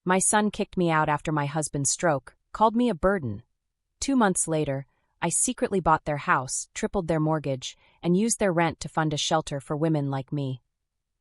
My son kicked me out after my husband's stroke, called me a burden. 2 months later, I secretly bought their house, tripled their mortgage, and used their rent to fund a shelter for women like me.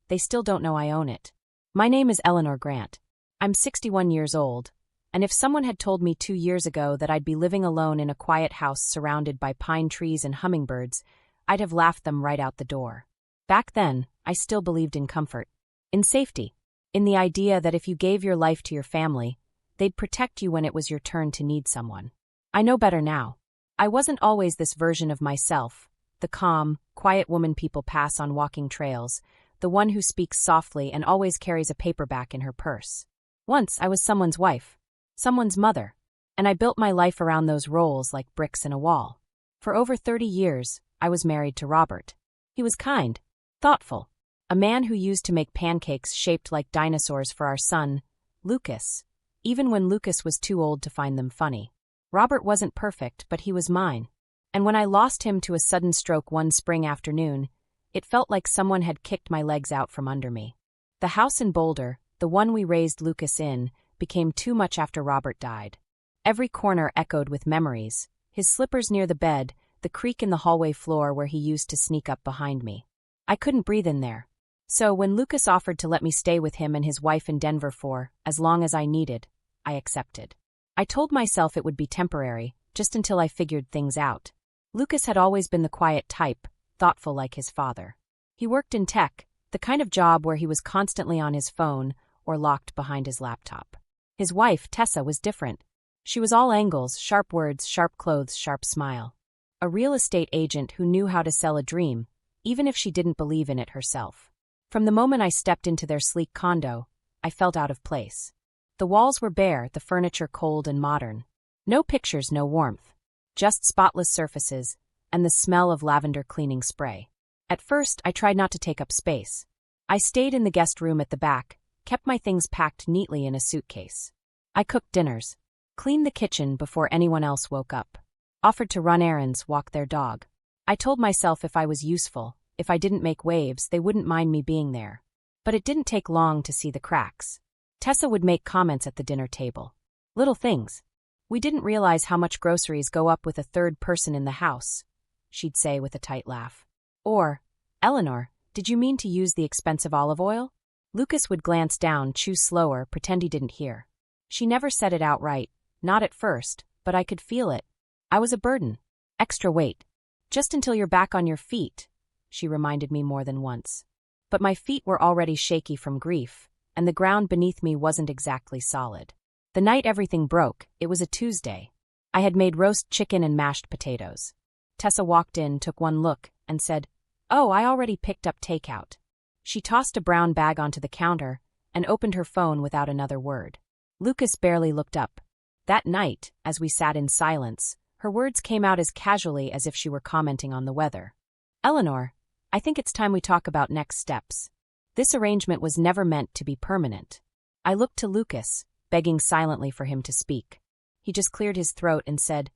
They still don't know I own it. My name is Eleanor Grant. I'm 61 years old, and if someone had told me 2 years ago that I'd be living alone in a quiet house surrounded by pine trees and hummingbirds, I'd have laughed them right out the door. Back then, I still believed in comfort, in safety, in the idea that if you gave your life to your family, they'd protect you when it was your turn to need someone. I know better now. I wasn't always this version of myself, the calm, quiet woman people pass on walking trails, the one who speaks softly and always carries a paperback in her purse. Once I was someone's wife, someone's mother, and I built my life around those roles like bricks in a wall. For over 30 years, I was married to Robert. He was kind, thoughtful, a man who used to make pancakes shaped like dinosaurs for our son, Lucas, even when Lucas was too old to find them funny. Robert wasn't perfect, but he was mine. And when I lost him to a sudden stroke one spring afternoon, it felt like someone had kicked my legs out from under me. The house in Boulder, the one we raised Lucas in, became too much after Robert died. Every corner echoed with memories, his slippers near the bed, the creak in the hallway floor where he used to sneak up behind me. I couldn't breathe in there. So when Lucas offered to let me stay with him and his wife in Denver for as long as I needed, I accepted. I told myself it would be temporary, just until I figured things out. Lucas had always been the quiet type, thoughtful like his father. He worked in tech, the kind of job where he was constantly on his phone or locked behind his laptop. His wife, Tessa, was different. She was all angles, sharp words, sharp clothes, sharp smile. A real estate agent who knew how to sell a dream, even if she didn't believe in it herself. From the moment I stepped into their sleek condo, I felt out of place. The walls were bare, the furniture cold and modern. No pictures, no warmth. Just spotless surfaces, and the smell of lavender cleaning spray. At first, I tried not to take up space. I stayed in the guest room at the back, kept my things packed neatly in a suitcase. I cooked dinners, cleaned the kitchen before anyone else woke up, offered to run errands, walk their dog. I told myself if I was useful, if I didn't make waves, they wouldn't mind me being there. But it didn't take long to see the cracks. Tessa would make comments at the dinner table. Little things. We didn't realize how much groceries go up with a third person in the house, she'd say with a tight laugh. Or, Eleanor, did you mean to use the expensive olive oil? Lucas would glance down, chew slower, pretend he didn't hear. She never said it outright, not at first, but I could feel it. I was a burden. Extra weight. Just until you're back on your feet, she reminded me more than once. But my feet were already shaky from grief, and the ground beneath me wasn't exactly solid. The night everything broke, it was a Tuesday. I had made roast chicken and mashed potatoes. Tessa walked in, took one look, and said, "Oh, I already picked up takeout." She tossed a brown bag onto the counter and opened her phone without another word. Lucas barely looked up. That night, as we sat in silence, her words came out as casually as if she were commenting on the weather. "Eleanor, I think it's time we talk about next steps. This arrangement was never meant to be permanent." I looked to Lucas, begging silently for him to speak. He just cleared his throat and said,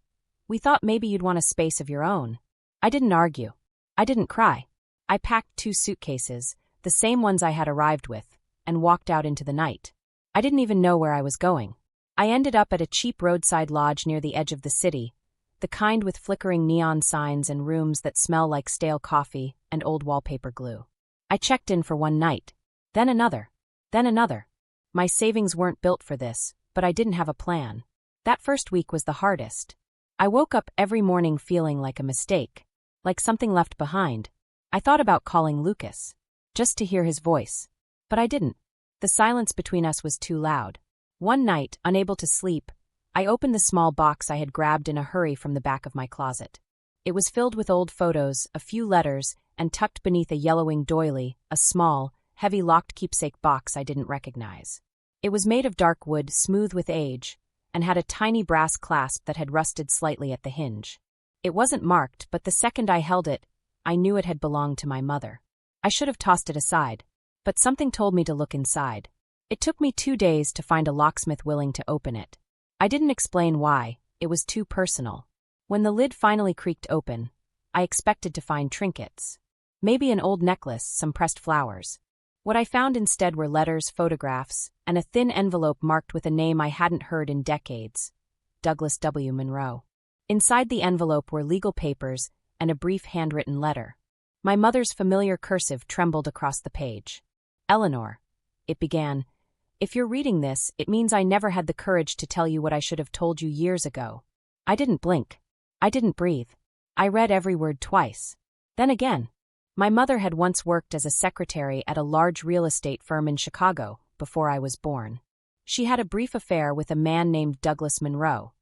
"We thought maybe you'd want a space of your own." I didn't argue. I didn't cry. I packed 2 suitcases, the same ones I had arrived with, and walked out into the night. I didn't even know where I was going. I ended up at a cheap roadside lodge near the edge of the city, the kind with flickering neon signs and rooms that smell like stale coffee and old wallpaper glue. I checked in for one night, then another, then another. My savings weren't built for this, but I didn't have a plan. That first week was the hardest. I woke up every morning feeling like a mistake, like something left behind. I thought about calling Lucas, just to hear his voice, but I didn't. The silence between us was too loud. One night, unable to sleep, I opened the small box I had grabbed in a hurry from the back of my closet. It was filled with old photos, a few letters, and tucked beneath a yellowing doily, a small, heavy locked keepsake box I didn't recognize. It was made of dark wood, smooth with age, and had a tiny brass clasp that had rusted slightly at the hinge. It wasn't marked, but the second I held it, I knew it had belonged to my mother. I should have tossed it aside, but something told me to look inside. It took me 2 days to find a locksmith willing to open it. I didn't explain why, it was too personal. When the lid finally creaked open, I expected to find trinkets. Maybe an old necklace, some pressed flowers. What I found instead were letters, photographs, and a thin envelope marked with a name I hadn't heard in decades: Douglas W. Monroe. Inside the envelope were legal papers and a brief handwritten letter. My mother's familiar cursive trembled across the page. "Eleanor," it began, "if you're reading this, it means I never had the courage to tell you what I should have told you years ago." I didn't blink. I didn't breathe. I read every word twice. Then again. My mother had once worked as a secretary at a large real estate firm in Chicago before I was born. She had a brief affair with a man named Douglas Monroe,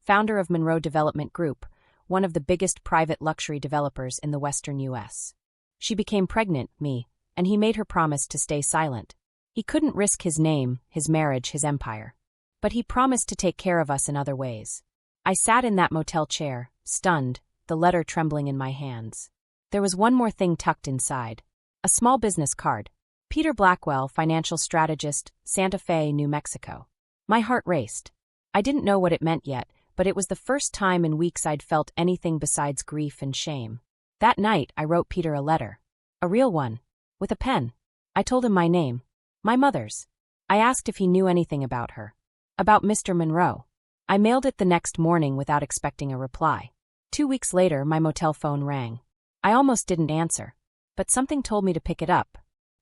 founder of Monroe Development Group, one of the biggest private luxury developers in the western U.S. She became pregnant, and he made her promise to stay silent. He couldn't risk his name, his marriage, his empire. But he promised to take care of us in other ways. I sat in that motel chair, stunned, the letter trembling in my hands. There was one more thing tucked inside. A small business card. Peter Blackwell, financial strategist, Santa Fe, New Mexico. My heart raced. I didn't know what it meant yet, but it was the first time in weeks I'd felt anything besides grief and shame. That night, I wrote Peter a letter. A real one. With a pen. I told him my name. My mother's. I asked if he knew anything about her. About Mr. Monroe. I mailed it the next morning without expecting a reply. 2 weeks later, my motel phone rang. I almost didn't answer, but something told me to pick it up.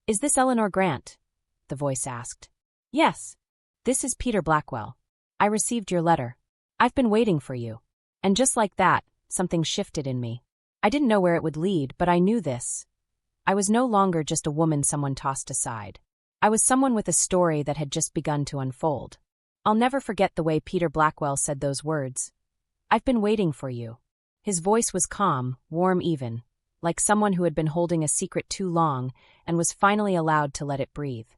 "Is this Eleanor Grant?" the voice asked. "Yes. This is Peter Blackwell. I received your letter. I've been waiting for you." And just like that, something shifted in me. I didn't know where it would lead, but I knew this. I was no longer just a woman someone tossed aside. I was someone with a story that had just begun to unfold. I'll never forget the way Peter Blackwell said those words. "I've been waiting for you." His voice was calm, warm even, like someone who had been holding a secret too long and was finally allowed to let it breathe.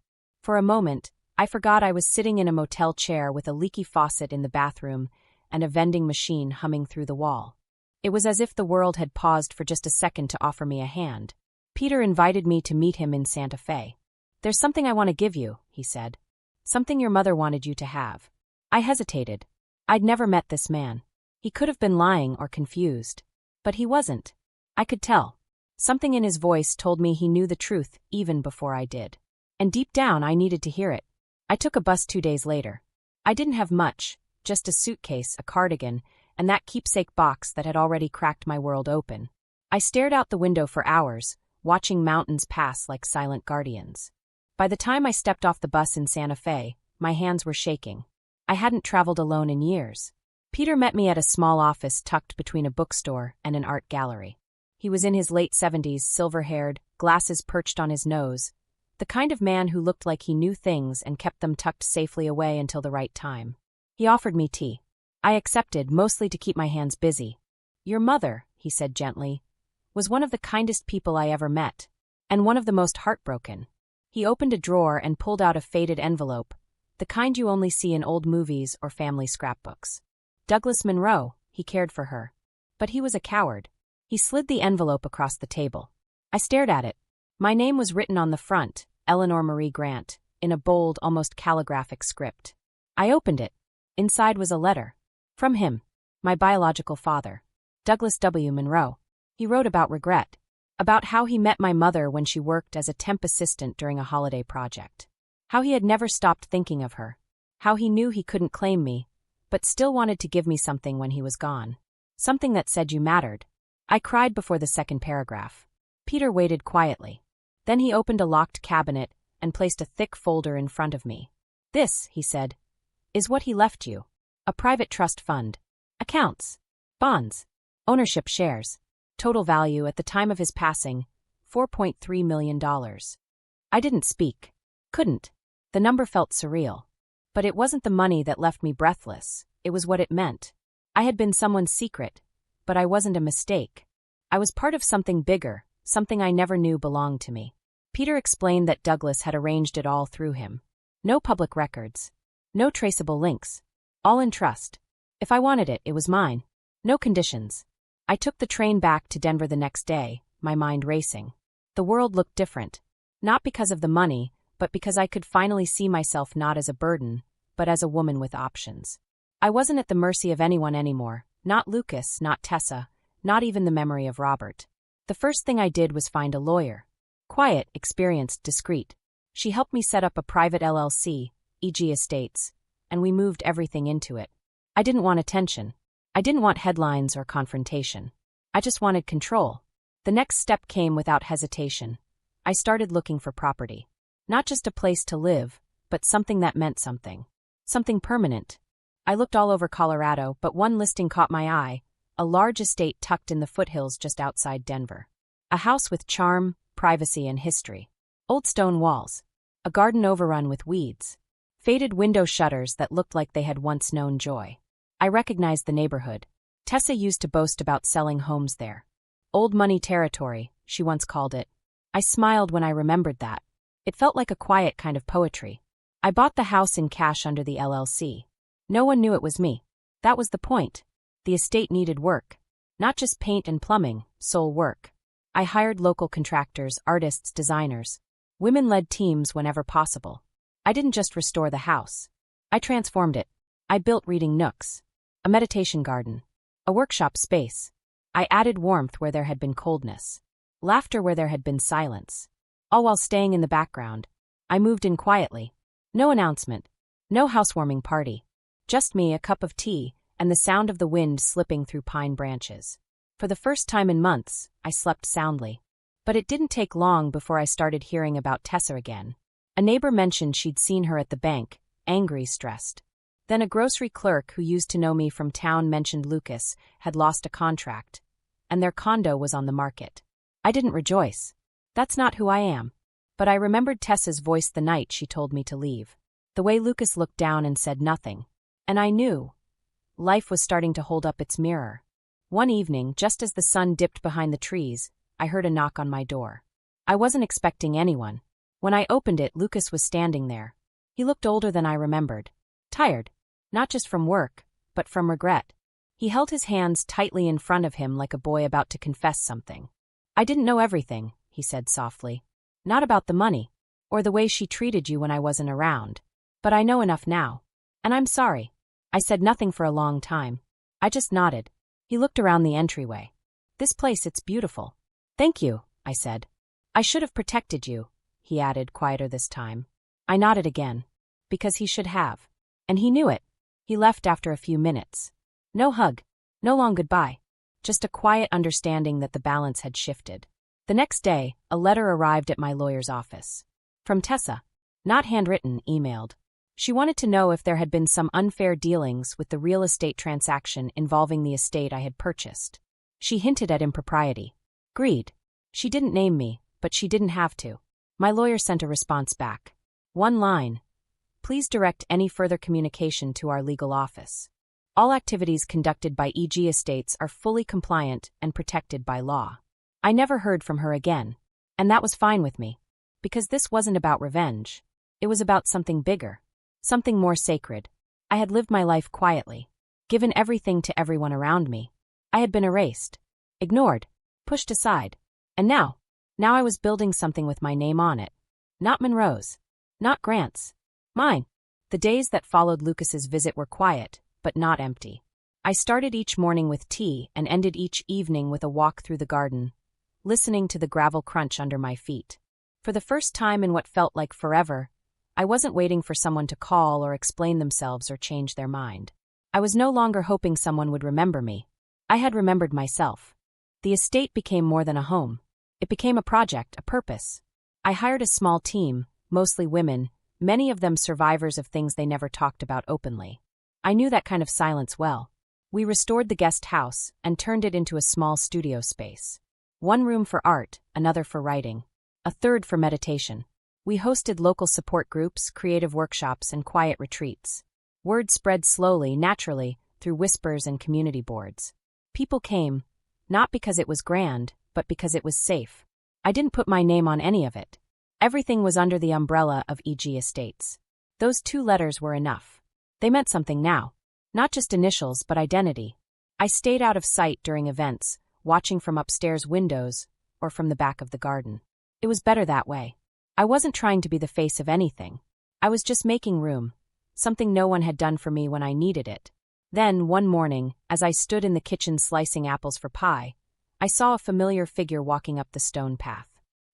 For a moment, I forgot I was sitting in a motel chair with a leaky faucet in the bathroom and a vending machine humming through the wall. It was as if the world had paused for just a second to offer me a hand. Peter invited me to meet him in Santa Fe. "There's something I want to give you," he said. "Something your mother wanted you to have." I hesitated. I'd never met this man. He could have been lying or confused. But he wasn't. I could tell. Something in his voice told me he knew the truth even before I did. And deep down, I needed to hear it. I took a bus 2 days later. I didn't have much, just a suitcase, a cardigan, and that keepsake box that had already cracked my world open. I stared out the window for hours, watching mountains pass like silent guardians. By the time I stepped off the bus in Santa Fe, my hands were shaking. I hadn't traveled alone in years. Peter met me at a small office tucked between a bookstore and an art gallery. He was in his late 70s, silver-haired, glasses perched on his nose, the kind of man who looked like he knew things and kept them tucked safely away until the right time. He offered me tea. I accepted, mostly to keep my hands busy. "Your mother," he said gently, "was one of the kindest people I ever met, and one of the most heartbroken." He opened a drawer and pulled out a faded envelope, the kind you only see in old movies or family scrapbooks. Douglas Monroe, he cared for her. But he was a coward. He slid the envelope across the table. I stared at it. My name was written on the front, Eleanor Marie Grant, in a bold, almost calligraphic script. I opened it. Inside was a letter. From him, my biological father, Douglas W. Monroe. He wrote about regret. About how he met my mother when she worked as a temp assistant during a holiday project. How he had never stopped thinking of her. How he knew he couldn't claim me, but still wanted to give me something when he was gone. Something that said you mattered. I cried before the second paragraph. Peter waited quietly. Then he opened a locked cabinet and placed a thick folder in front of me. "This," he said, "is what he left you. A private trust fund. Accounts. Bonds. Ownership shares. Total value at the time of his passing, $4.3 million. I didn't speak. Couldn't. The number felt surreal. But it wasn't the money that left me breathless. It was what it meant. I had been someone's secret, but I wasn't a mistake. I was part of something bigger, something I never knew belonged to me. Peter explained that Douglas had arranged it all through him. No public records. No traceable links. All in trust. If I wanted it, it was mine. No conditions. I took the train back to Denver the next day, my mind racing. The world looked different. Not because of the money, but because I could finally see myself not as a burden, but as a woman with options. I wasn't at the mercy of anyone anymore. Not Lucas, not Tessa, not even the memory of Robert. The first thing I did was find a lawyer. Quiet, experienced, discreet. She helped me set up a private LLC, e.g. Estates, and we moved everything into it. I didn't want attention. I didn't want headlines or confrontation. I just wanted control. The next step came without hesitation. I started looking for property. Not just a place to live, but something that meant something. Something permanent. I looked all over Colorado, but one listing caught my eye, a large estate tucked in the foothills just outside Denver. A house with charm, privacy, and history. Old stone walls. A garden overrun with weeds. Faded window shutters that looked like they had once known joy. I recognized the neighborhood. Tessa used to boast about selling homes there. Old money territory, she once called it. I smiled when I remembered that. It felt like a quiet kind of poetry. I bought the house in cash under the LLC. No one knew it was me. That was the point. The estate needed work. Not just paint and plumbing, soul work. I hired local contractors, artists, designers. Women-led teams whenever possible. I didn't just restore the house. I transformed it. I built reading nooks. A meditation garden. A workshop space. I added warmth where there had been coldness. Laughter where there had been silence. All while staying in the background. I moved in quietly. No announcement. No housewarming party. Just me, a cup of tea, and the sound of the wind slipping through pine branches. For the first time in months, I slept soundly. But it didn't take long before I started hearing about Tessa again. A neighbor mentioned she'd seen her at the bank, angry, stressed. Then a grocery clerk who used to know me from town mentioned Lucas had lost a contract, and their condo was on the market. I didn't rejoice. That's not who I am. But I remembered Tessa's voice the night she told me to leave. The way Lucas looked down and said nothing. And I knew. Life was starting to hold up its mirror. One evening, just as the sun dipped behind the trees, I heard a knock on my door. I wasn't expecting anyone. When I opened it, Lucas was standing there. He looked older than I remembered. Tired. Not just from work, but from regret. He held his hands tightly in front of him like a boy about to confess something. I didn't know everything, he said softly. Not about the money, or the way she treated you when I wasn't around. But I know enough now. And I'm sorry. I said nothing for a long time. I just nodded. He looked around the entryway. This place, it's beautiful. Thank you, I said. I should have protected you, he added, quieter this time. I nodded again. Because he should have. And he knew it. He left after a few minutes. No hug. No long goodbye. Just a quiet understanding that the balance had shifted. The next day, a letter arrived at my lawyer's office. From Tessa. Not handwritten, emailed. She wanted to know if there had been some unfair dealings with the real estate transaction involving the estate I had purchased. She hinted at impropriety. Greed. She didn't name me, but she didn't have to. My lawyer sent a response back. One line. Please direct any further communication to our legal office. All activities conducted by EG Estates are fully compliant and protected by law. I never heard from her again. And that was fine with me. Because this wasn't about revenge. It was about something bigger. Something more sacred. I had lived my life quietly. Given everything to everyone around me. I had been erased. Ignored. Pushed aside. And now I was building something with my name on it. Not Monroe's. Not Grant's. Mine. The days that followed Lucas's visit were quiet, but not empty. I started each morning with tea and ended each evening with a walk through the garden, listening to the gravel crunch under my feet. For the first time in what felt like forever, I wasn't waiting for someone to call or explain themselves or change their mind. I was no longer hoping someone would remember me. I had remembered myself. The estate became more than a home. It became a project, a purpose. I hired a small team, mostly women, many of them survivors of things they never talked about openly. I knew that kind of silence well. We restored the guest house and turned it into a small studio space. One room for art, another for writing, a third for meditation. We hosted local support groups, creative workshops, and quiet retreats. Word spread slowly, naturally, through whispers and community boards. People came, not because it was grand, but because it was safe. I didn't put my name on any of it. Everything was under the umbrella of EG Estates. Those 2 letters were enough. They meant something now. Not just initials, but identity. I stayed out of sight during events, watching from upstairs windows or from the back of the garden. It was better that way. I wasn't trying to be the face of anything. I was just making room, something no one had done for me when I needed it. Then, one morning, as I stood in the kitchen slicing apples for pie, I saw a familiar figure walking up the stone path.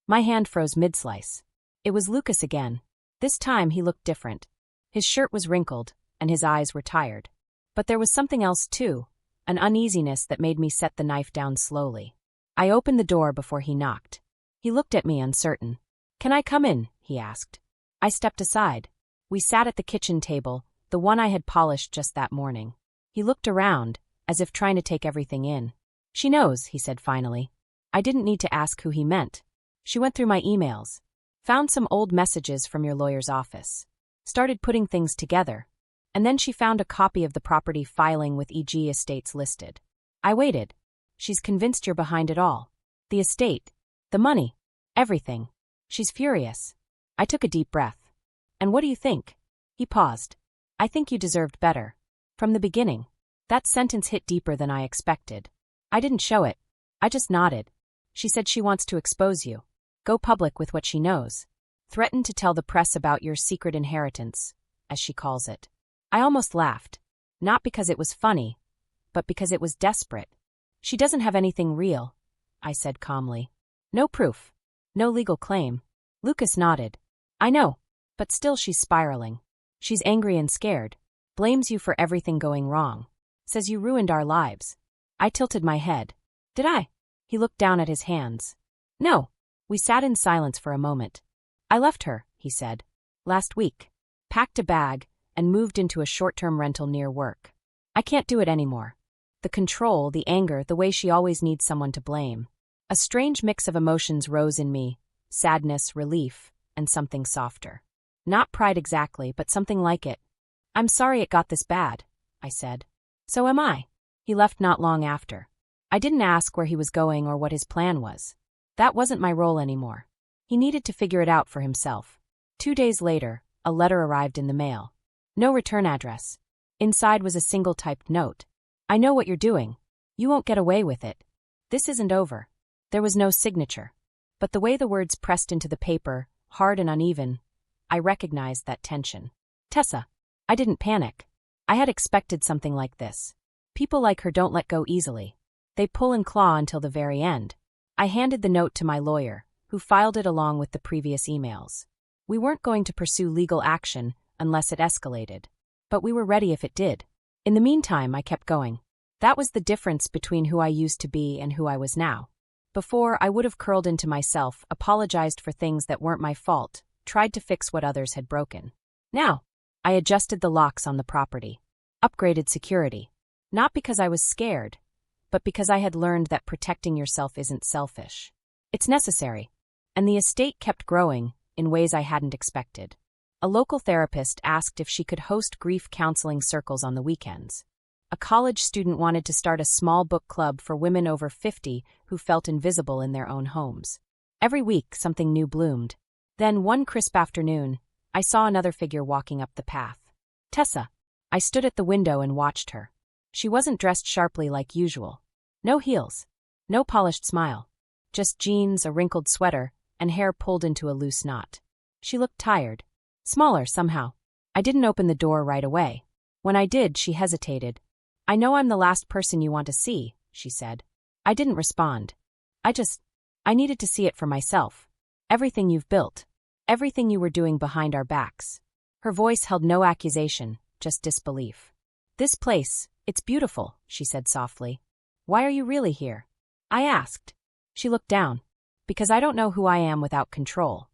My hand froze mid-slice. It was Lucas again. This time he looked different. His shirt was wrinkled, and his eyes were tired. But there was something else too, an uneasiness that made me set the knife down slowly. I opened the door before he knocked. He looked at me uncertain. "Can I come in?" he asked. I stepped aside. We sat at the kitchen table, the one I had polished just that morning. He looked around, as if trying to take everything in. "She knows," he said finally. I didn't need to ask who he meant. "She went through my emails. Found some old messages from your lawyer's office. Started putting things together. And then she found a copy of the property filing with E.G. Estates listed. I waited. She's convinced you're behind it all. The estate. The money. Everything. She's furious." I took a deep breath. "And what do you think?" He paused. "I think you deserved better. From the beginning." That sentence hit deeper than I expected. I didn't show it. I just nodded. "She said she wants to expose you. Go public with what she knows. Threaten to tell the press about your secret inheritance, as she calls it." I almost laughed. Not because it was funny, but because it was desperate. "She doesn't have anything real," I said calmly. "No proof. No legal claim." Lucas nodded. "I know, but still she's spiraling. She's angry and scared. Blames you for everything going wrong. Says you ruined our lives." I tilted my head. "Did I?" He looked down at his hands. "No." We sat in silence for a moment. "I left her," he said. "Last week. Packed a bag and moved into a short-term rental near work. I can't do it anymore. The control, the anger, the way she always needs someone to blame." A strange mix of emotions rose in me, sadness, relief, and something softer. Not pride exactly, but something like it. "I'm sorry it got this bad," I said. "So am I." He left not long after. I didn't ask where he was going or what his plan was. That wasn't my role anymore. He needed to figure it out for himself. 2 days later, a letter arrived in the mail. No return address. Inside was a single-typed note. "I know what you're doing. You won't get away with it. This isn't over." There was no signature. But the way the words pressed into the paper, hard and uneven, I recognized that tension. "Tessa." I didn't panic. I had expected something like this. People like her don't let go easily. They pull and claw until the very end. I handed the note to my lawyer, who filed it along with the previous emails. We weren't going to pursue legal action unless it escalated. But we were ready if it did. In the meantime, I kept going. That was the difference between who I used to be and who I was now. Before, I would have curled into myself, apologized for things that weren't my fault, tried to fix what others had broken. Now, I adjusted the locks on the property. Upgraded security. Not because I was scared, but because I had learned that protecting yourself isn't selfish. It's necessary. And the estate kept growing in ways I hadn't expected. A local therapist asked if she could host grief counseling circles on the weekends. A college student wanted to start a small book club for women over 50 who felt invisible in their own homes. Every week, something new bloomed. Then, one crisp afternoon, I saw another figure walking up the path. Tessa. I stood at the window and watched her. She wasn't dressed sharply like usual. No heels. No polished smile. Just jeans, a wrinkled sweater, and hair pulled into a loose knot. She looked tired. Smaller, somehow. I didn't open the door right away. When I did, she hesitated. "I know I'm the last person you want to see," she said. I didn't respond. I needed to see it for myself. Everything you've built. Everything you were doing behind our backs. Her voice held no accusation, just disbelief. "This place, it's beautiful," she said softly. "Why are you really here?" I asked. She looked down. "Because I don't know who I am without control.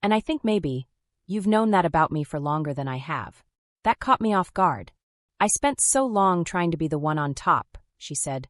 And I think maybe you've known that about me for longer than I have." That caught me off guard. "I spent so long trying to be the one on top," she said,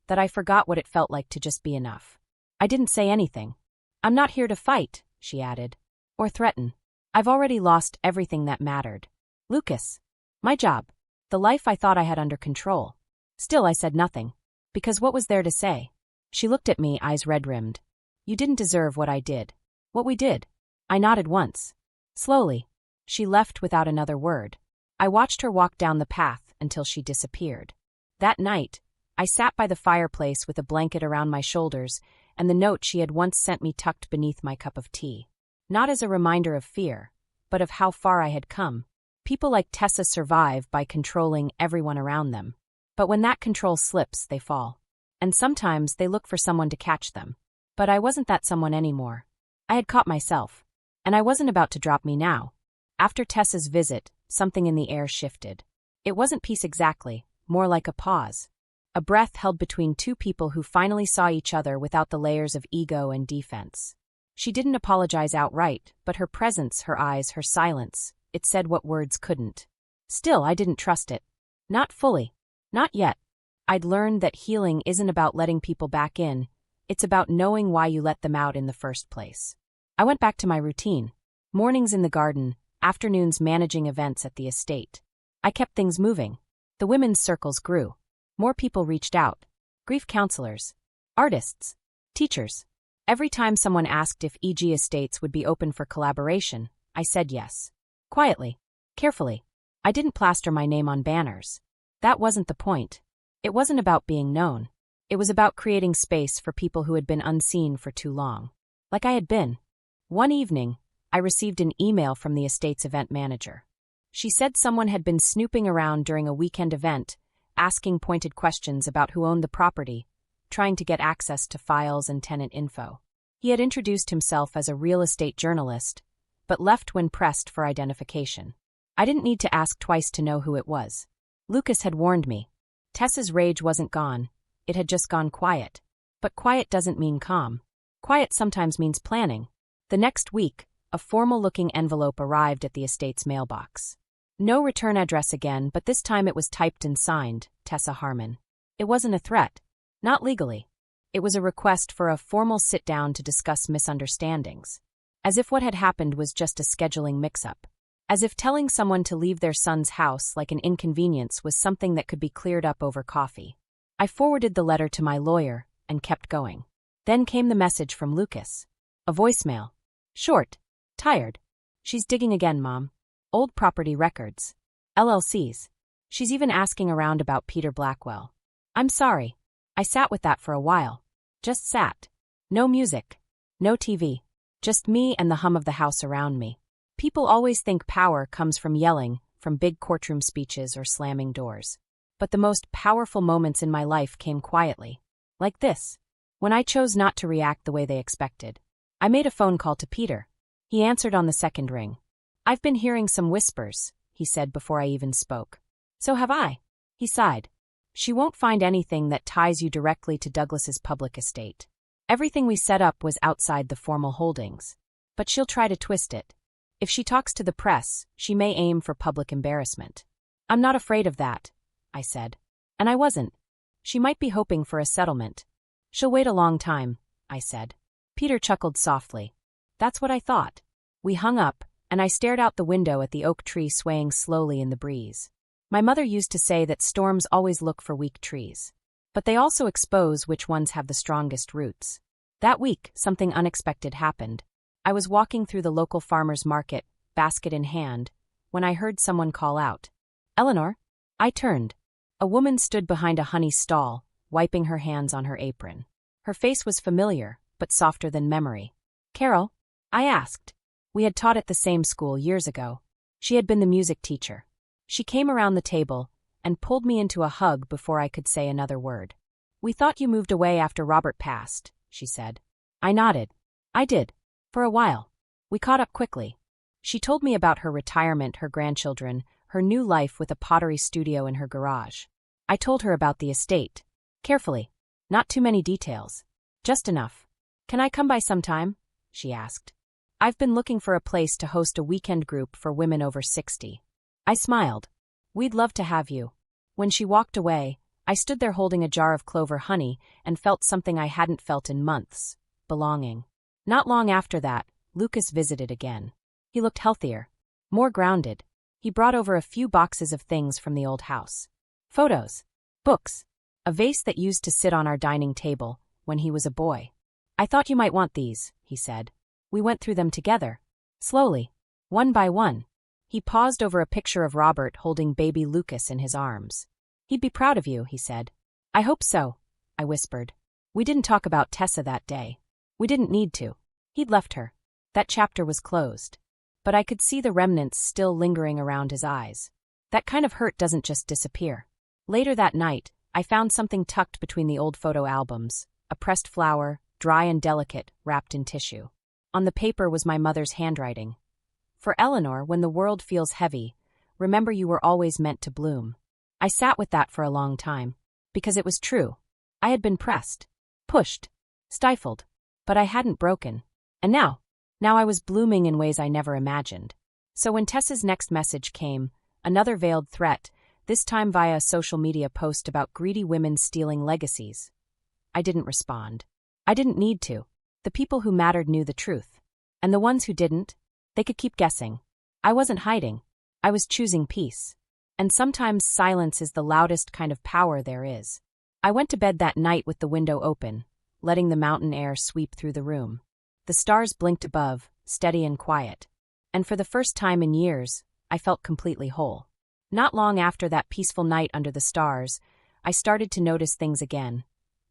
"that I forgot what it felt like to just be enough." I didn't say anything. "I'm not here to fight," she added. "Or threaten. I've already lost everything that mattered. Lucas. My job. The life I thought I had under control." Still, I said nothing. Because what was there to say? She looked at me, eyes red-rimmed. "You didn't deserve what I did." "What we did?" I nodded once. Slowly. She left without another word. I watched her walk down the path until she disappeared. That night, I sat by the fireplace with a blanket around my shoulders and the note she had once sent me tucked beneath my cup of tea. Not as a reminder of fear, but of how far I had come. People like Tessa survive by controlling everyone around them. But when that control slips, they fall. And sometimes they look for someone to catch them. But I wasn't that someone anymore. I had caught myself. And I wasn't about to drop me now. After Tessa's visit, something in the air shifted. It wasn't peace exactly, more like a pause. A breath held between two people who finally saw each other without the layers of ego and defense. She didn't apologize outright, but her presence, her eyes, her silence, it said what words couldn't. Still, I didn't trust it. Not fully. Not yet. I'd learned that healing isn't about letting people back in, it's about knowing why you let them out in the first place. I went back to my routine. Mornings in the garden, afternoons managing events at the estate. I kept things moving. The women's circles grew. More people reached out. Grief counselors. Artists. Teachers. Every time someone asked if EG Estates would be open for collaboration, I said yes. Quietly. Carefully. I didn't plaster my name on banners. That wasn't the point. It wasn't about being known. It was about creating space for people who had been unseen for too long. Like I had been. One evening, I received an email from the estate's event manager. She said someone had been snooping around during a weekend event, asking pointed questions about who owned the property, trying to get access to files and tenant info. He had introduced himself as a real estate journalist, but left when pressed for identification. I didn't need to ask twice to know who it was. Lucas had warned me. Tessa's rage wasn't gone, it had just gone quiet. But quiet doesn't mean calm. Quiet sometimes means planning. The next week, a formal-looking envelope arrived at the estate's mailbox. No return address again, but this time it was typed and signed, Tessa Harmon. It wasn't a threat. Not legally. It was a request for a formal sit-down to discuss misunderstandings. As if what had happened was just a scheduling mix-up. As if telling someone to leave their son's house like an inconvenience was something that could be cleared up over coffee. I forwarded the letter to my lawyer and kept going. Then came the message from Lucas. A voicemail. Short. Tired. She's digging again, Mom. Old property records. LLCs. She's even asking around about Peter Blackwell. I'm sorry. I sat with that for a while. Just sat. No music. No TV. Just me and the hum of the house around me. People always think power comes from yelling, from big courtroom speeches or slamming doors. But the most powerful moments in my life came quietly. Like this. When I chose not to react the way they expected. I made a phone call to Peter. He answered on the second ring. I've been hearing some whispers, he said before I even spoke. So have I. He sighed. She won't find anything that ties you directly to Douglas's public estate. Everything we set up was outside the formal holdings. But she'll try to twist it. If she talks to the press, she may aim for public embarrassment. I'm not afraid of that, I said. And I wasn't. She might be hoping for a settlement. She'll wait a long time, I said. Peter chuckled softly. That's what I thought. We hung up, and I stared out the window at the oak tree swaying slowly in the breeze. My mother used to say that storms always look for weak trees. But they also expose which ones have the strongest roots. That week, something unexpected happened. I was walking through the local farmer's market, basket in hand, when I heard someone call out. Eleanor? I turned. A woman stood behind a honey stall, wiping her hands on her apron. Her face was familiar, but softer than memory. Carol? I asked. We had taught at the same school years ago. She had been the music teacher. She came around the table and pulled me into a hug before I could say another word. We thought you moved away after Robert passed, she said. I nodded. I did. For a while. We caught up quickly. She told me about her retirement, her grandchildren, her new life with a pottery studio in her garage. I told her about the estate. Carefully. Not too many details. Just enough. Can I come by sometime? She asked. I've been looking for a place to host a weekend group for women over 60. I smiled. We'd love to have you. When she walked away, I stood there holding a jar of clover honey and felt something I hadn't felt in months. Belonging. Not long after that, Lucas visited again. He looked healthier. More grounded. He brought over a few boxes of things from the old house. Photos. Books. A vase that used to sit on our dining table when he was a boy. I thought you might want these, he said. We went through them together. Slowly. One by one. He paused over a picture of Robert holding baby Lucas in his arms. He'd be proud of you, he said. I hope so, I whispered. We didn't talk about Tessa that day. We didn't need to. He'd left her. That chapter was closed. But I could see the remnants still lingering around his eyes. That kind of hurt doesn't just disappear. Later that night, I found something tucked between the old photo albums, a pressed flower, dry and delicate, wrapped in tissue. On the paper was my mother's handwriting. For Eleanor, when the world feels heavy, remember you were always meant to bloom. I sat with that for a long time. Because it was true. I had been pressed, pushed, stifled, but I hadn't broken. And now I was blooming in ways I never imagined. So when Tessa's next message came, another veiled threat, this time via a social media post about greedy women stealing legacies, I didn't respond. I didn't need to. The people who mattered knew the truth. And the ones who didn't, they could keep guessing. I wasn't hiding. I was choosing peace. And sometimes silence is the loudest kind of power there is. I went to bed that night with the window open, letting the mountain air sweep through the room. The stars blinked above, steady and quiet. And for the first time in years, I felt completely whole. Not long after that peaceful night under the stars, I started to notice things again.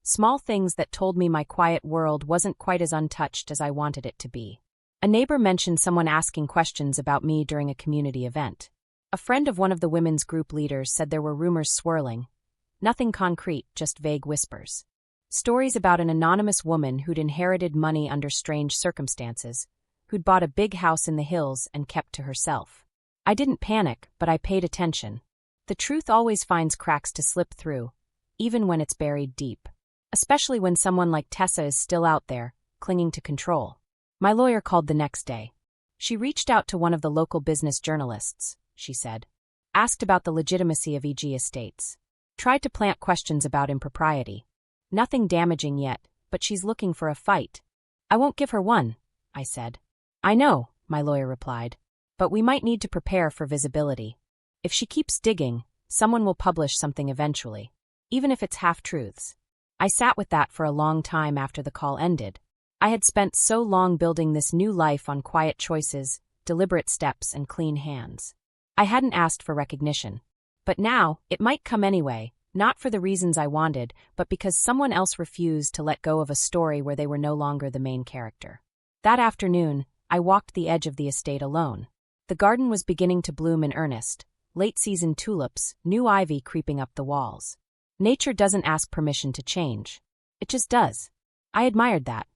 Small things that told me my quiet world wasn't quite as untouched as I wanted it to be. A neighbor mentioned someone asking questions about me during a community event. A friend of one of the women's group leaders said there were rumors swirling. Nothing concrete, just vague whispers. Stories about an anonymous woman who'd inherited money under strange circumstances, who'd bought a big house in the hills and kept to herself. I didn't panic, but I paid attention. The truth always finds cracks to slip through, even when it's buried deep. Especially when someone like Tessa is still out there, clinging to control. My lawyer called the next day. She reached out to one of the local business journalists, she said. Asked about the legitimacy of EG estates. Tried to plant questions about impropriety. Nothing damaging yet, but she's looking for a fight. I won't give her one, I said. I know, my lawyer replied. But we might need to prepare for visibility. If she keeps digging, someone will publish something eventually. Even if it's half-truths. I sat with that for a long time after the call ended. I had spent so long building this new life on quiet choices, deliberate steps, and clean hands. I hadn't asked for recognition. But now, it might come anyway, not for the reasons I wanted, but because someone else refused to let go of a story where they were no longer the main character. That afternoon, I walked the edge of the estate alone. The garden was beginning to bloom in earnest, late-season tulips, new ivy creeping up the walls. Nature doesn't ask permission to change. It just does. I admired that.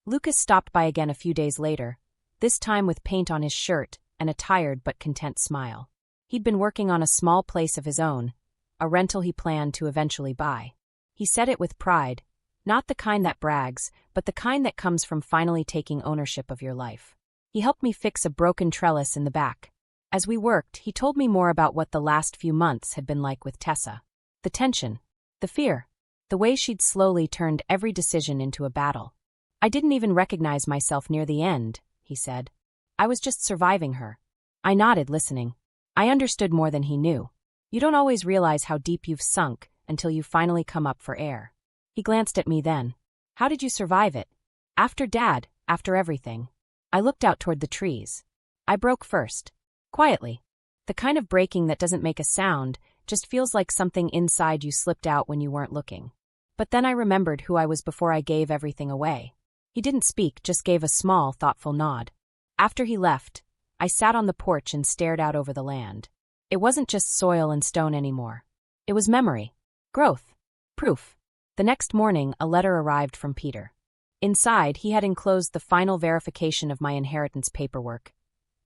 Lucas stopped by again a few days later, this time with paint on his shirt and a tired but content smile. He'd been working on a small place of his own, a rental he planned to eventually buy. He said it with pride, not the kind that brags, but the kind that comes from finally taking ownership of your life. He helped me fix a broken trellis in the back. As we worked, he told me more about what the last few months had been like with Tessa. The tension, the fear, the way she'd slowly turned every decision into a battle. I didn't even recognize myself near the end, he said. I was just surviving her. I nodded, listening. I understood more than he knew. You don't always realize how deep you've sunk until you finally come up for air. He glanced at me then. How did you survive it? After Dad, after everything. I looked out toward the trees. I broke first. Quietly. The kind of breaking that doesn't make a sound, just feels like something inside you slipped out when you weren't looking. But then I remembered who I was before I gave everything away. He didn't speak, just gave a small, thoughtful nod. After he left, I sat on the porch and stared out over the land. It wasn't just soil and stone anymore. It was memory. Growth. Proof. The next morning, a letter arrived from Peter. Inside, he had enclosed the final verification of my inheritance paperwork.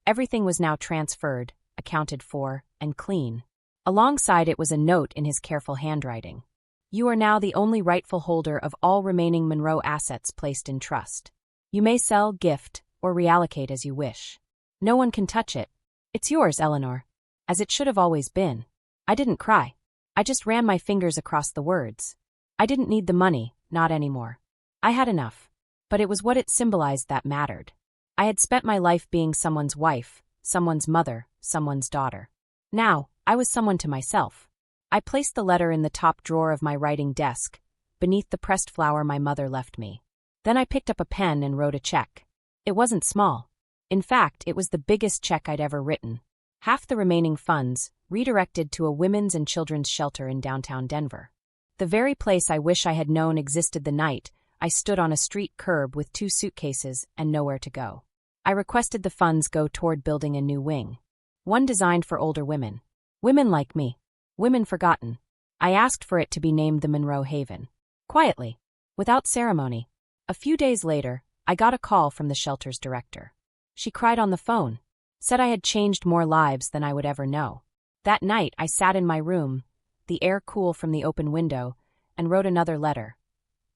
Everything was now transferred, accounted for, and clean. Alongside it was a note in his careful handwriting. You are now the only rightful holder of all remaining Monroe assets placed in trust. You may sell, gift, or reallocate as you wish. No one can touch it. It's yours, Eleanor. As it should have always been. I didn't cry. I just ran my fingers across the words. I didn't need the money, not anymore. I had enough. But it was what it symbolized that mattered. I had spent my life being someone's wife, someone's mother, someone's daughter. Now, I was someone to myself. I placed the letter in the top drawer of my writing desk, beneath the pressed flower my mother left me. Then I picked up a pen and wrote a check. It wasn't small. In fact, it was the biggest check I'd ever written. Half the remaining funds, redirected to a women's and children's shelter in downtown Denver. The very place I wish I had known existed the night I stood on a street curb with 2 suitcases and nowhere to go. I requested the funds go toward building a new wing. One designed for older women. Women like me. Women forgotten. I asked for it to be named the Monroe Haven. Quietly. Without ceremony. A few days later, I got a call from the shelter's director. She cried on the phone, said I had changed more lives than I would ever know. That night, I sat in my room, the air cool from the open window, and wrote another letter.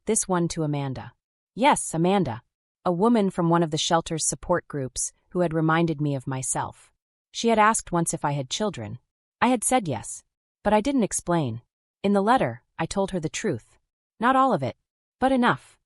This one to Amanda. Yes, Amanda. A woman from one of the shelter's support groups who had reminded me of myself. She had asked once if I had children. I had said yes, but I didn't explain. In the letter, I told her the truth. Not all of it, but enough.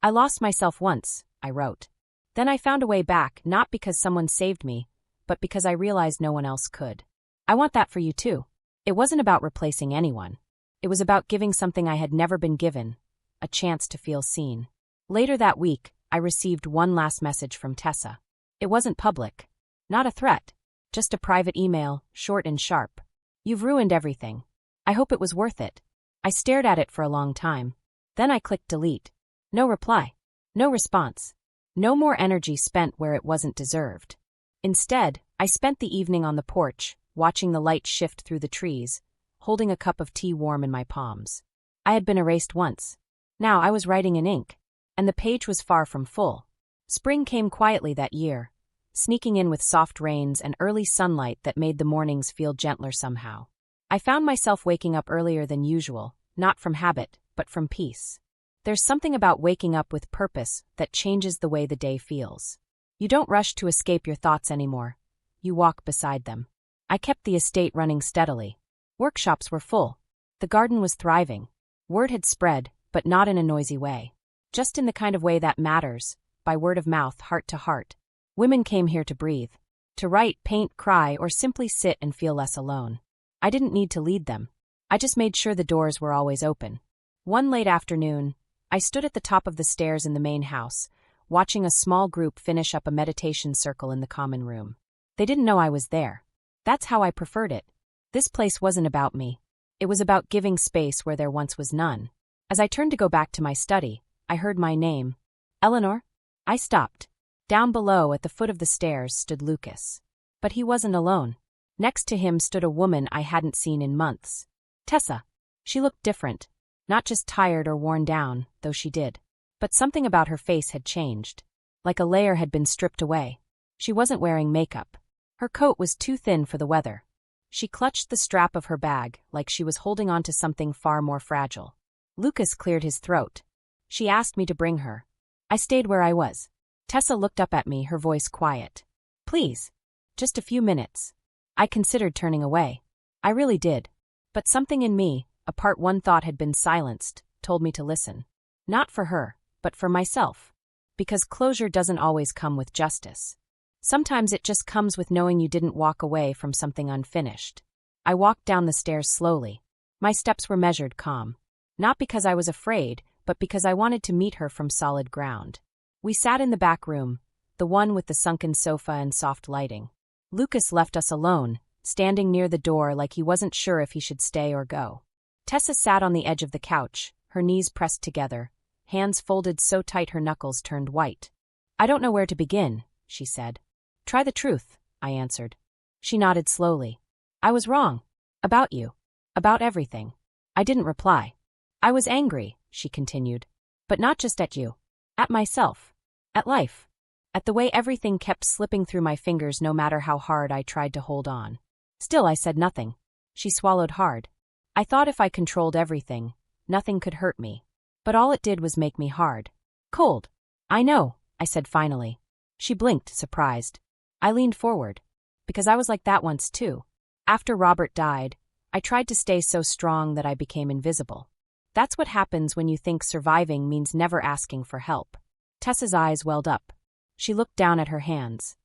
I lost myself once, I wrote. Then I found a way back, not because someone saved me, but because I realized no one else could. I want that for you too. It wasn't about replacing anyone. It was about giving something I had never been given, a chance to feel seen. Later that week, I received one last message from Tessa. It wasn't public. Not a threat. Just a private email, short and sharp. You've ruined everything. I hope it was worth it. I stared at it for a long time. Then I clicked delete. No reply. No response. No more energy spent where it wasn't deserved. Instead, I spent the evening on the porch, watching the light shift through the trees, holding a cup of tea warm in my palms. I had been erased once. Now I was writing in ink, and the page was far from full. Spring came quietly that year, sneaking in with soft rains and early sunlight that made the mornings feel gentler somehow. I found myself waking up earlier than usual, not from habit, but from peace. There's something about waking up with purpose that changes the way the day feels. You don't rush to escape your thoughts anymore. You walk beside them. I kept the estate running steadily. Workshops were full. The garden was thriving. Word had spread, but not in a noisy way. Just in the kind of way that matters, by word of mouth, heart to heart. Women came here to breathe, to write, paint, cry, or simply sit and feel less alone. I didn't need to lead them. I just made sure the doors were always open. One late afternoon, I stood at the top of the stairs in the main house, watching a small group finish up a meditation circle in the common room. They didn't know I was there. That's how I preferred it. This place wasn't about me. It was about giving space where there once was none. As I turned to go back to my study, I heard my name. Eleanor? I stopped. Down below, at the foot of the stairs, stood Lucas. But he wasn't alone. Next to him stood a woman I hadn't seen in months. Tessa. She looked different. Not just tired or worn down, though she did. But something about her face had changed. Like a layer had been stripped away. She wasn't wearing makeup. Her coat was too thin for the weather. She clutched the strap of her bag like she was holding on to something far more fragile. Lucas cleared his throat. She asked me to bring her. I stayed where I was. Tessa looked up at me, her voice quiet. Please. Just a few minutes. I considered turning away. I really did. But something in me, a part one thought had been silenced, told me to listen. Not for her, but for myself. Because closure doesn't always come with justice. Sometimes it just comes with knowing you didn't walk away from something unfinished. I walked down the stairs slowly. My steps were measured, calm. Not because I was afraid, but because I wanted to meet her from solid ground. We sat in the back room, the one with the sunken sofa and soft lighting. Lucas left us alone, standing near the door like he wasn't sure if he should stay or go. Tessa sat on the edge of the couch, her knees pressed together, hands folded so tight her knuckles turned white. I don't know where to begin, she said. Try the truth, I answered. She nodded slowly. I was wrong. About you. About everything. I didn't reply. I was angry, she continued. But not just at you. At myself. At life. At the way everything kept slipping through my fingers no matter how hard I tried to hold on. Still I said nothing. She swallowed hard. I thought if I controlled everything, nothing could hurt me. But all it did was make me hard. Cold. I know, I said finally. She blinked, surprised. I leaned forward. Because I was like that once too. After Robert died, I tried to stay so strong that I became invisible. That's what happens when you think surviving means never asking for help. Tessa's eyes welled up. She looked down at her hands.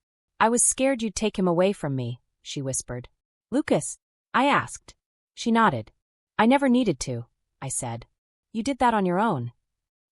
I was scared you'd take him away from me, she whispered. Lucas? I asked. She nodded. I never needed to, I said. You did that on your own.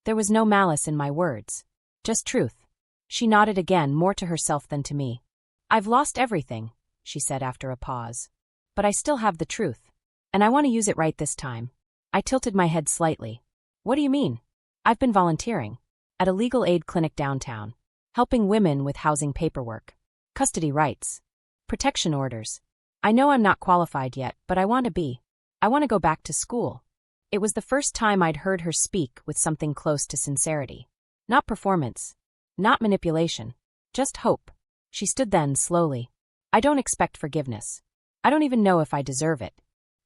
There was no malice in my words. Just truth. She nodded again, more to herself than to me. I've lost everything, she said after a pause. But I still have the truth. And I want to use it right this time. I tilted my head slightly. What do you mean? I've been volunteering. At a legal aid clinic downtown. Helping women with housing paperwork. Custody rights. Protection orders. I know I'm not qualified yet, but I want to be. I want to go back to school. It was the first time I'd heard her speak with something close to sincerity. Not performance. Not manipulation. Just hope. She stood then, slowly. I don't expect forgiveness. I don't even know if I deserve it.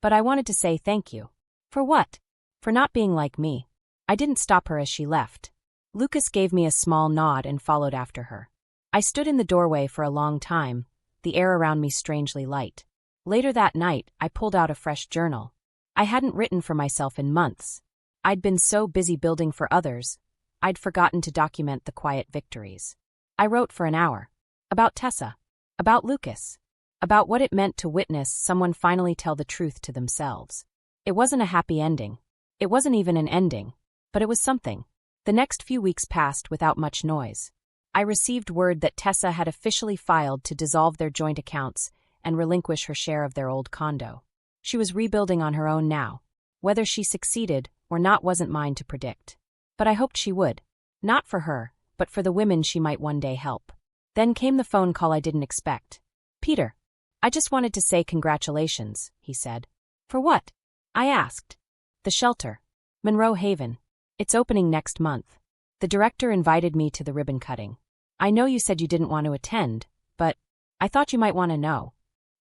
But I wanted to say thank you. For what? For not being like me. I didn't stop her as she left. Lucas gave me a small nod and followed after her. I stood in the doorway for a long time, the air around me strangely light. Later that night, I pulled out a fresh journal. I hadn't written for myself in months. I'd been so busy building for others, I'd forgotten to document the quiet victories. I wrote for an hour. About Tessa. About Lucas. About what it meant to witness someone finally tell the truth to themselves. It wasn't a happy ending. It wasn't even an ending. But it was something. The next few weeks passed without much noise. I received word that Tessa had officially filed to dissolve their joint accounts and relinquish her share of their old condo. She was rebuilding on her own now. Whether she succeeded or not wasn't mine to predict. But I hoped she would. Not for her, but for the women she might one day help. Then came the phone call I didn't expect. Peter. I just wanted to say congratulations, he said. For what? I asked. The shelter. Monroe Haven. It's opening next month. The director invited me to the ribbon cutting. I know you said you didn't want to attend, but I thought you might want to know.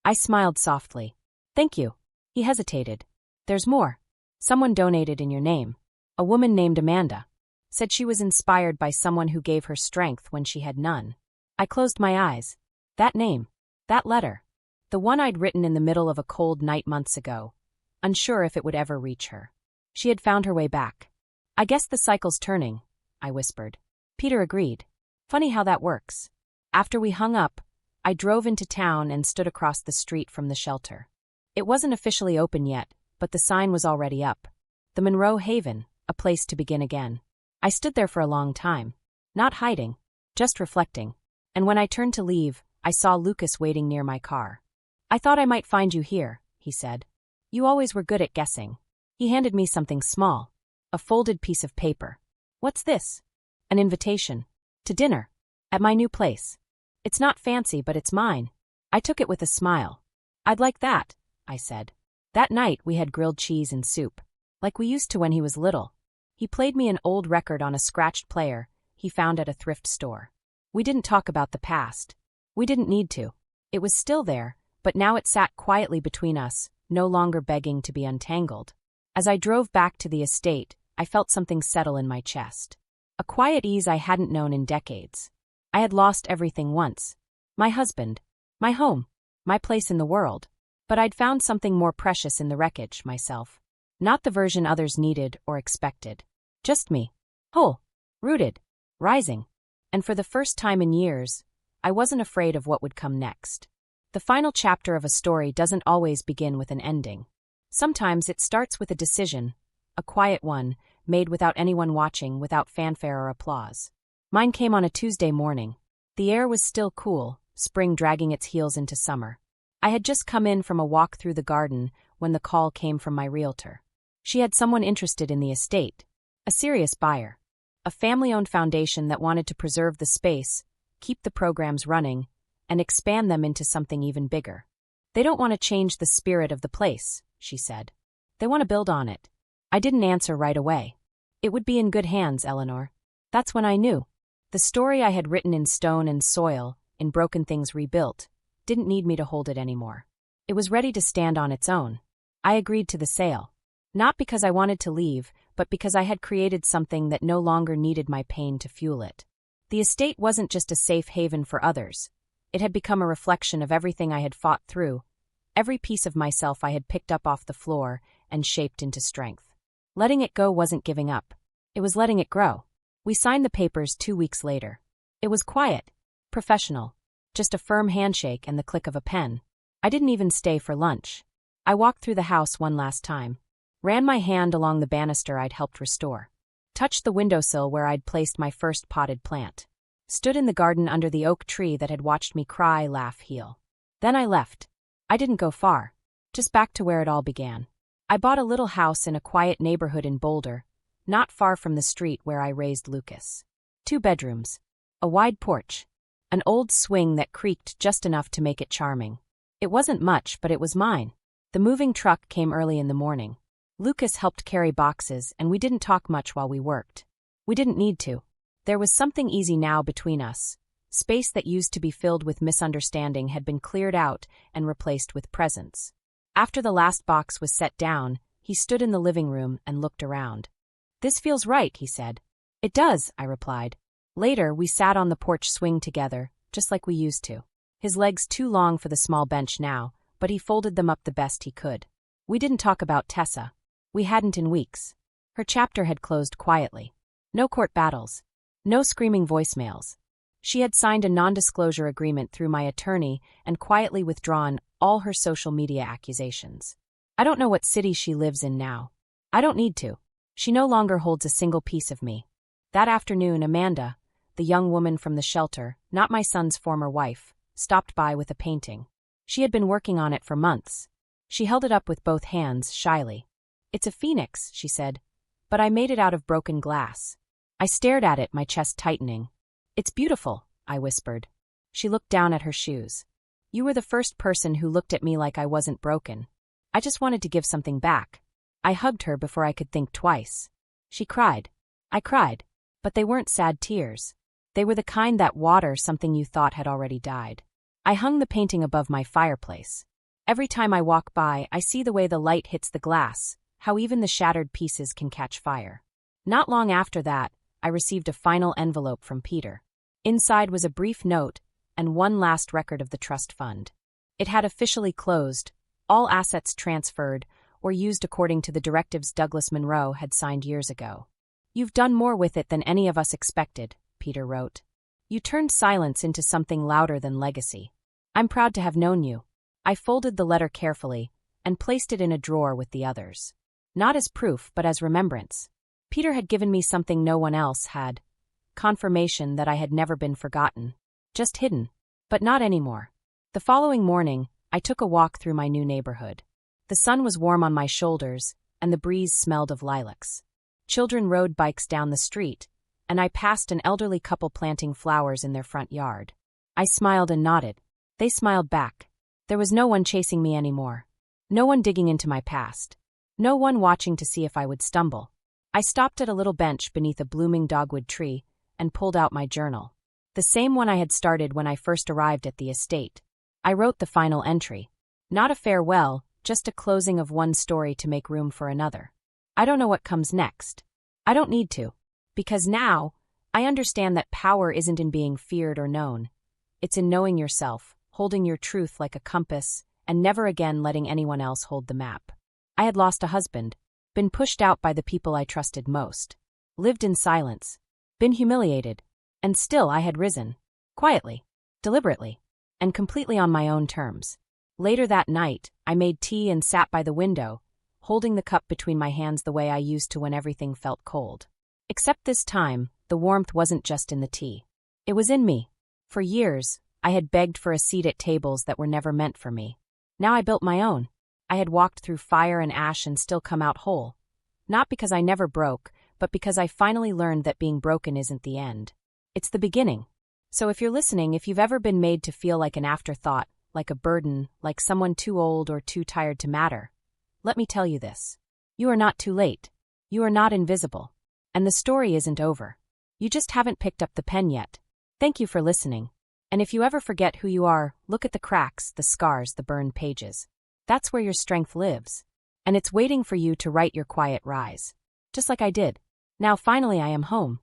I smiled softly. Thank you. He hesitated. There's more. Someone donated in your name. A woman named Amanda. Said she was inspired by someone who gave her strength when she had none. I closed my eyes. That name. That letter. The one I'd written in the middle of a cold night months ago, unsure if it would ever reach her. She had found her way back. I guess the cycle's turning, I whispered. Peter agreed. Funny how that works. After we hung up, I drove into town and stood across the street from the shelter. It wasn't officially open yet, but the sign was already up. The Monroe Haven, a place to begin again. I stood there for a long time. Not hiding, just reflecting. And when I turned to leave, I saw Lucas waiting near my car. I thought I might find you here, he said. You always were good at guessing. He handed me something small. A folded piece of paper. What's this? An invitation. To dinner. At my new place. It's not fancy, but it's mine. I took it with a smile. I'd like that, I said. That night we had grilled cheese and soup. Like we used to when he was little. He played me an old record on a scratched player he found at a thrift store. We didn't talk about the past. We didn't need to. It was still there, but now it sat quietly between us, no longer begging to be untangled. As I drove back to the estate, I felt something settle in my chest. A quiet ease I hadn't known in decades. I had lost everything once. My husband. My home. My place in the world. But I'd found something more precious in the wreckage, myself. Not the version others needed or expected. Just me. Whole. Rooted. Rising. And for the first time in years, I wasn't afraid of what would come next. The final chapter of a story doesn't always begin with an ending. Sometimes it starts with a decision, a quiet one, made without anyone watching, without fanfare or applause. Mine came on a Tuesday morning. The air was still cool, spring dragging its heels into summer. I had just come in from a walk through the garden when the call came from my realtor. She had someone interested in the estate. A serious buyer. A family-owned foundation that wanted to preserve the space, keep the programs running, and expand them into something even bigger. They don't want to change the spirit of the place, she said. They want to build on it. I didn't answer right away. It would be in good hands, Eleanor. That's when I knew. The story I had written in stone and soil, in broken things rebuilt, didn't need me to hold it anymore. It was ready to stand on its own. I agreed to the sale. Not because I wanted to leave, but because I had created something that no longer needed my pain to fuel it. The estate wasn't just a safe haven for others. It had become a reflection of everything I had fought through, every piece of myself I had picked up off the floor and shaped into strength. Letting it go wasn't giving up. It was letting it grow. We signed the papers 2 weeks later. It was quiet, professional, just a firm handshake and the click of a pen. I didn't even stay for lunch. I walked through the house one last time, ran my hand along the banister I'd helped restore, touched the windowsill where I'd placed my first potted plant, stood in the garden under the oak tree that had watched me cry, laugh, heal. Then I left. I didn't go far, just back to where it all began. I bought a little house in a quiet neighborhood in Boulder, not far from the street where I raised Lucas. 2 bedrooms, a wide porch, an old swing that creaked just enough to make it charming. It wasn't much, but it was mine. The moving truck came early in the morning. Lucas helped carry boxes, and we didn't talk much while we worked. We didn't need to. There was something easy now between us. Space that used to be filled with misunderstanding had been cleared out and replaced with presence. After the last box was set down, he stood in the living room and looked around. "This feels right," he said. "It does," I replied. Later, we sat on the porch swing together, just like we used to. His legs too long for the small bench now, but he folded them up the best he could. We didn't talk about Tessa. We hadn't in weeks. Her chapter had closed quietly. No court battles. No screaming voicemails. She had signed a non-disclosure agreement through my attorney and quietly withdrawn all her social media accusations. I don't know what city she lives in now. I don't need to. She no longer holds a single piece of me. That afternoon, Amanda, the young woman from the shelter, not my son's former wife, stopped by with a painting. She had been working on it for months. She held it up with both hands, shyly. "It's a phoenix," she said, "but I made it out of broken glass." I stared at it, my chest tightening. "It's beautiful," I whispered. She looked down at her shoes. "You were the first person who looked at me like I wasn't broken. I just wanted to give something back." I hugged her before I could think twice. She cried. I cried. But they weren't sad tears. They were the kind that water something you thought had already died. I hung the painting above my fireplace. Every time I walk by, I see the way the light hits the glass, how even the shattered pieces can catch fire. Not long after that, I received a final envelope from Peter. Inside was a brief note and one last record of the trust fund. It had officially closed, all assets transferred or used according to the directives Douglas Monroe had signed years ago. "You've done more with it than any of us expected," Peter wrote. "You turned silence into something louder than legacy. I'm proud to have known you." I folded the letter carefully and placed it in a drawer with the others. Not as proof, but as remembrance. Peter had given me something no one else had. Confirmation that I had never been forgotten. Just hidden. But not anymore. The following morning, I took a walk through my new neighborhood. The sun was warm on my shoulders, and the breeze smelled of lilacs. Children rode bikes down the street, and I passed an elderly couple planting flowers in their front yard. I smiled and nodded. They smiled back. There was no one chasing me anymore. No one digging into my past. No one watching to see if I would stumble. I stopped at a little bench beneath a blooming dogwood tree and pulled out my journal. The same one I had started when I first arrived at the estate. I wrote the final entry. Not a farewell, just a closing of one story to make room for another. I don't know what comes next. I don't need to. Because now, I understand that power isn't in being feared or known. It's in knowing yourself, holding your truth like a compass, and never again letting anyone else hold the map. I had lost a husband, been pushed out by the people I trusted most, lived in silence, been humiliated, and still I had risen. Quietly, deliberately, and completely on my own terms. Later that night, I made tea and sat by the window, holding the cup between my hands the way I used to when everything felt cold. Except this time, the warmth wasn't just in the tea. It was in me. For years, I had begged for a seat at tables that were never meant for me. Now I built my own. I had walked through fire and ash and still come out whole. Not because I never broke, but because I finally learned that being broken isn't the end. It's the beginning. So if you're listening, if you've ever been made to feel like an afterthought, like a burden, like someone too old or too tired to matter, let me tell you this. You are not too late. You are not invisible. And the story isn't over. You just haven't picked up the pen yet. Thank you for listening. And if you ever forget who you are, look at the cracks, the scars, the burned pages. That's where your strength lives. And it's waiting for you to write your quiet rise. Just like I did. Now finally I am home.